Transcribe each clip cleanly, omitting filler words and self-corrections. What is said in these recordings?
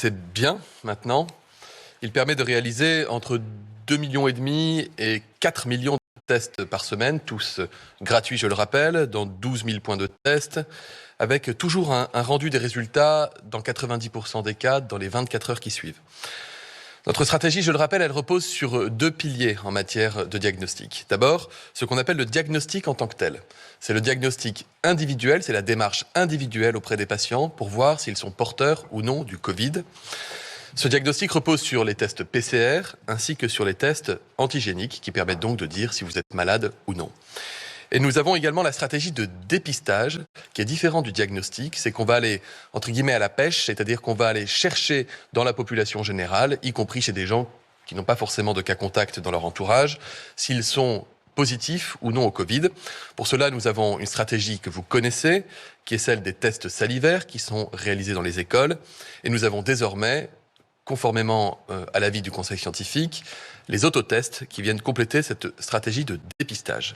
bien maintenant. Il permet de réaliser entre 2,5 millions et 4 millions de tests par semaine, tous gratuits, je le rappelle, dans 12 000 points de test, avec toujours un rendu des résultats dans 90% des cas dans les 24 heures qui suivent. Notre stratégie, je le rappelle, elle repose sur 2 piliers en matière de diagnostic. D'abord, ce qu'on appelle le diagnostic en tant que tel. C'est le diagnostic individuel, c'est la démarche individuelle auprès des patients pour voir s'ils sont porteurs ou non du Covid. Ce diagnostic repose sur les tests PCR ainsi que sur les tests antigéniques qui permettent donc de dire si vous êtes malade ou non. Et nous avons également la stratégie de dépistage qui est différente du diagnostic. C'est qu'on va aller, entre guillemets, à la pêche, c'est-à-dire qu'on va aller chercher dans la population générale, y compris chez des gens qui n'ont pas forcément de cas contact dans leur entourage, s'ils sont positifs ou non au Covid. Pour cela, nous avons une stratégie que vous connaissez, qui est celle des tests salivaires qui sont réalisés dans les écoles. Et nous avons désormais, conformément à l'avis du Conseil scientifique, les autotests qui viennent compléter cette stratégie de dépistage.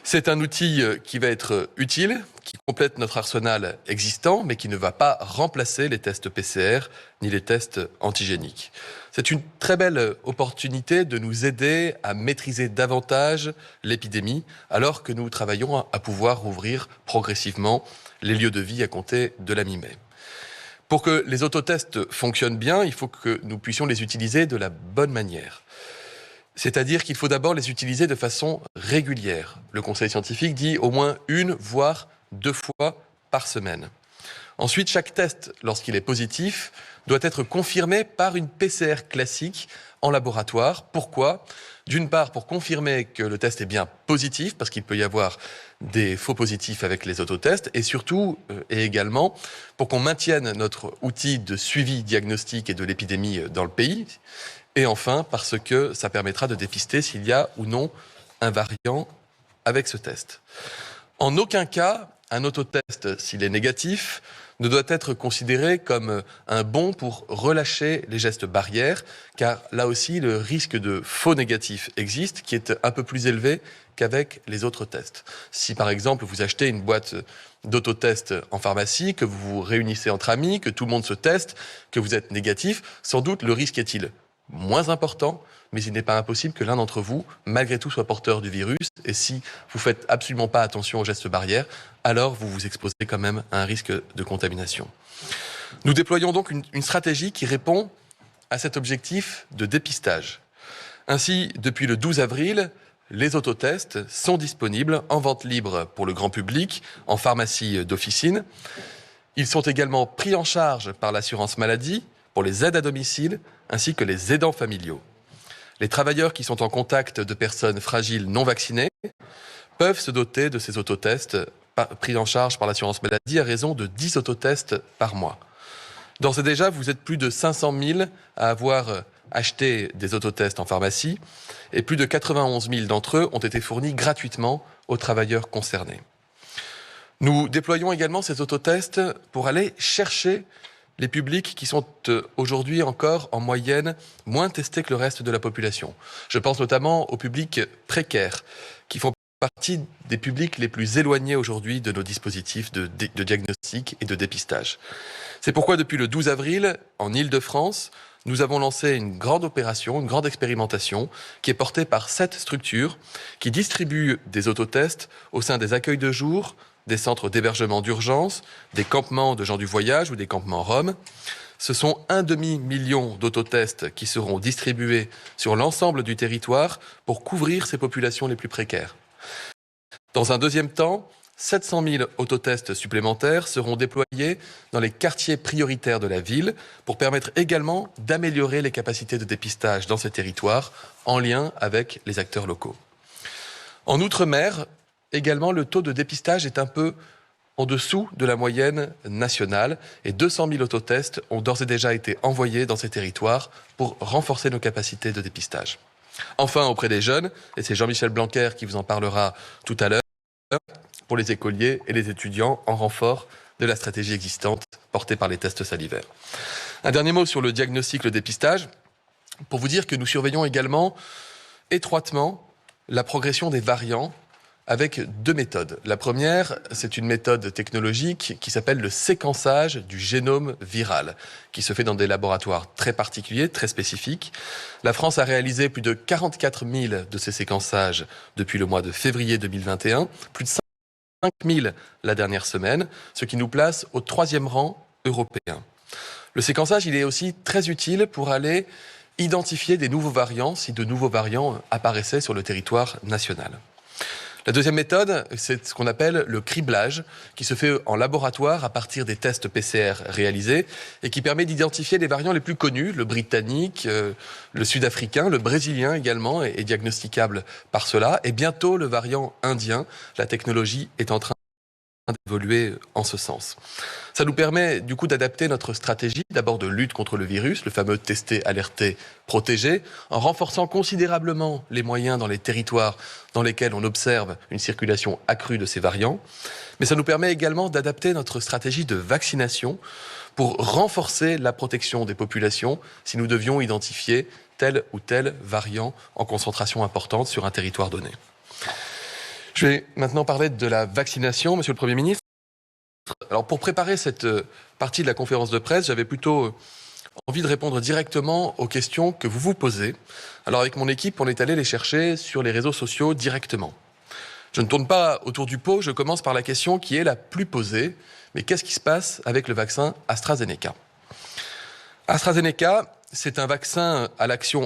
C'est un outil qui va être utile, qui complète notre arsenal existant, mais qui ne va pas remplacer les tests PCR ni les tests antigéniques. C'est une très belle opportunité de nous aider à maîtriser davantage l'épidémie, alors que nous travaillons à pouvoir rouvrir progressivement les lieux de vie à compter de la mi-mai. Pour que les autotests fonctionnent bien, il faut que nous puissions les utiliser de la bonne manière. C'est-à-dire qu'il faut d'abord les utiliser de façon régulière. Le Conseil scientifique dit au moins 1, voire 2 fois par semaine. Ensuite, chaque test, lorsqu'il est positif, doit être confirmé par une PCR classique en laboratoire. Pourquoi ? D'une part, pour confirmer que le test est bien positif, parce qu'il peut y avoir des faux positifs avec les autotests, et surtout, et également, pour qu'on maintienne notre outil de suivi diagnostic et de l'épidémie dans le pays. Et enfin, parce que ça permettra de dépister s'il y a ou non un variant avec ce test. En aucun cas, un autotest, s'il est négatif, ne doit être considéré comme un bon pour relâcher les gestes barrières, car là aussi, le risque de faux négatif existe, qui est un peu plus élevé qu'avec les autres tests. Si par exemple, vous achetez une boîte d'autotest en pharmacie, que vous vous réunissez entre amis, que tout le monde se teste, que vous êtes négatif, sans doute le risque est-il moins important, mais il n'est pas impossible que l'un d'entre vous, malgré tout, soit porteur du virus. Et si vous faites absolument pas attention aux gestes barrières, alors vous vous exposez quand même à un risque de contamination. Nous déployons donc une stratégie qui répond à cet objectif de dépistage. Ainsi, depuis le 12 avril, les autotests sont disponibles en vente libre pour le grand public, en pharmacie d'officine. Ils sont également pris en charge par l'assurance maladie, pour les aides à domicile, ainsi que les aidants familiaux. Les travailleurs qui sont en contact de personnes fragiles non vaccinées peuvent se doter de ces autotests pris en charge par l'assurance maladie à raison de 10 autotests par mois. D'ores et déjà, vous êtes plus de 500 000 à avoir acheté des autotests en pharmacie et plus de 91 000 d'entre eux ont été fournis gratuitement aux travailleurs concernés. Nous déployons également ces autotests pour aller chercher les publics qui sont aujourd'hui encore en moyenne moins testés que le reste de la population. Je pense notamment aux publics précaires qui font partie des publics les plus éloignés aujourd'hui de nos dispositifs de diagnostic et de dépistage. C'est pourquoi depuis le 12 avril, en Île-de-France, nous avons lancé une grande opération, une grande expérimentation qui est portée par 7 structures qui distribuent des autotests au sein des accueils de jour, des centres d'hébergement d'urgence, des campements de gens du voyage ou des campements roms. Ce sont 1,5 million d'autotests qui seront distribués sur l'ensemble du territoire pour couvrir ces populations les plus précaires. Dans un deuxième temps, 700 000 autotests supplémentaires seront déployés dans les quartiers prioritaires de la ville pour permettre également d'améliorer les capacités de dépistage dans ces territoires en lien avec les acteurs locaux. En Outre-mer, également, le taux de dépistage est un peu en dessous de la moyenne nationale et 200 000 autotests ont d'ores et déjà été envoyés dans ces territoires pour renforcer nos capacités de dépistage. Enfin, auprès des jeunes, et c'est Jean-Michel Blanquer qui vous en parlera tout à l'heure, pour les écoliers et les étudiants en renfort de la stratégie existante portée par les tests salivaires. Un dernier mot sur le diagnostic, le dépistage, pour vous dire que nous surveillons également étroitement la progression des variants avec deux méthodes. La première, c'est une méthode technologique qui s'appelle le séquençage du génome viral, qui se fait dans des laboratoires très particuliers, très spécifiques. La France a réalisé plus de 44 000 de ces séquençages depuis le mois de février 2021, plus de 5 000 la dernière semaine, ce qui nous place au 3e rang européen. Le séquençage, il est aussi très utile pour aller identifier des nouveaux variants, si de nouveaux variants apparaissaient sur le territoire national. La deuxième méthode, c'est ce qu'on appelle le criblage, qui se fait en laboratoire à partir des tests PCR réalisés et qui permet d'identifier les variants les plus connus, le britannique, le sud-africain, le brésilien également est diagnosticable par cela, et bientôt le variant indien. La technologie est en train d'évoluer en ce sens. Ça nous permet du coup d'adapter notre stratégie, d'abord de lutte contre le virus, le fameux tester, alerter, protéger, en renforçant considérablement les moyens dans les territoires dans lesquels on observe une circulation accrue de ces variants. Mais ça nous permet également d'adapter notre stratégie de vaccination pour renforcer la protection des populations si nous devions identifier tel ou tel variant en concentration importante sur un territoire donné. Je vais maintenant parler de la vaccination, Monsieur le Premier ministre. Alors pour préparer cette partie de la conférence de presse, j'avais plutôt envie de répondre directement aux questions que vous vous posez. Alors avec mon équipe, on est allé les chercher sur les réseaux sociaux directement. Je ne tourne pas autour du pot, je commence par la question qui est la plus posée. Mais qu'est-ce qui se passe avec le vaccin AstraZeneca? AstraZeneca, c'est un vaccin à l'action